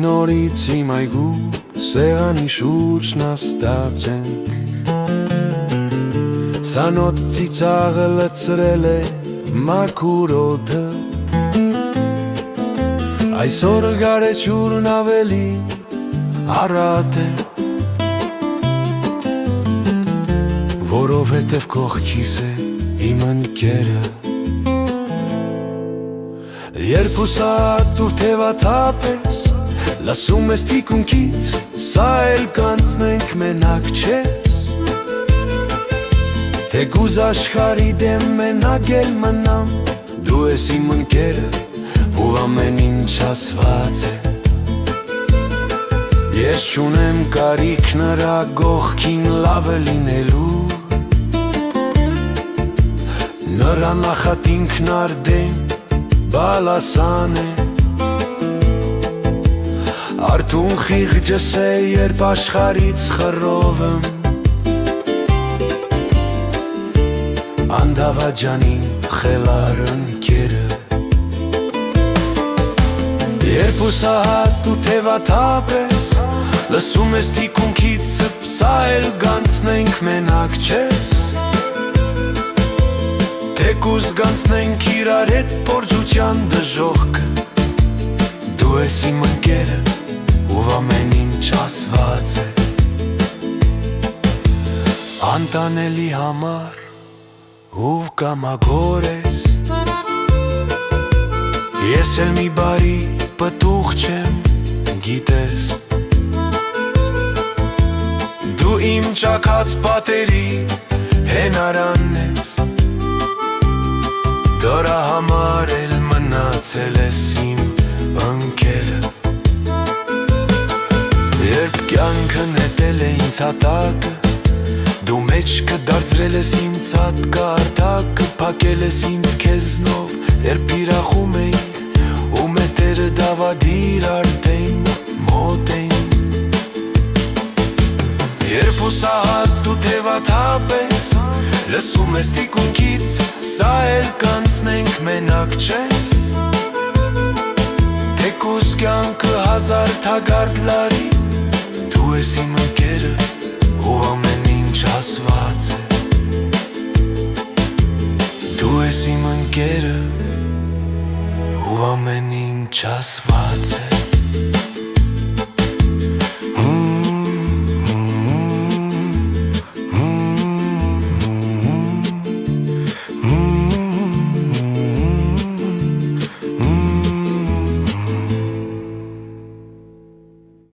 նորից իմ այգու սեղանի շուրջ նստացենք Սանոտ ծիծաղը լցրել է մաքուր օդը Այսօր գարեջուրն ավելի առատ է Որովհետև կողքիս է իմ ընկերը Երբ ուսատ ու թևաթափ ես Լսում ես թիկունքից Սա էլ կանցնենք մենակ չես Թեկուզ աշխարհի դեմ մենակ էլ մնամ Դու ես իմ ընկերը ու ամեն ինչ ասված է Ես չունեմ կարիք նրա գողքին լավը լինելու Նրա նախատինքն արդեն բալասան է Արդուն խիղճս է երբ աշխարից խռով եմ Անդավաջանին խելար ընկերը Երբ ուսահատ ու թևաթափ ես Լսում ես թիկունքից Սա էլ գանցնենք մենակ չես Թեկուզ գանցնենք իրար հետ պորջության դժողքը Դու ես իմ ընկերը ու ամեն ինչ ասված է Անտանելի համար ու կամագոր ես Ես էլ մի բարի պտուղ չեմ գիտես Դու իմ ճաքած պատերի հենարանն ես Դրա համար էլ մնացել ես իմ ընկերը Երբ կյանքը նետել է ինձ հատակը Դու մեջքը դարձրել ես իմ ցատկը արտակը Փակել ես ինձ քեզնով Երբ իրախում էի ու մետերը դավադիր արդեն մոտ էին Երբ ուսահատ ու թևաթափ ես Լսում ես թիկունքից Սա էլ կանցնենք մենակ չես Թեկուզ կյանքը հազար թագարդ լարի Դու ես իմ ընկերը ու ամեն ինչ ասված է Դու ես իմ ընկերը ու ամեն ինչ ասված է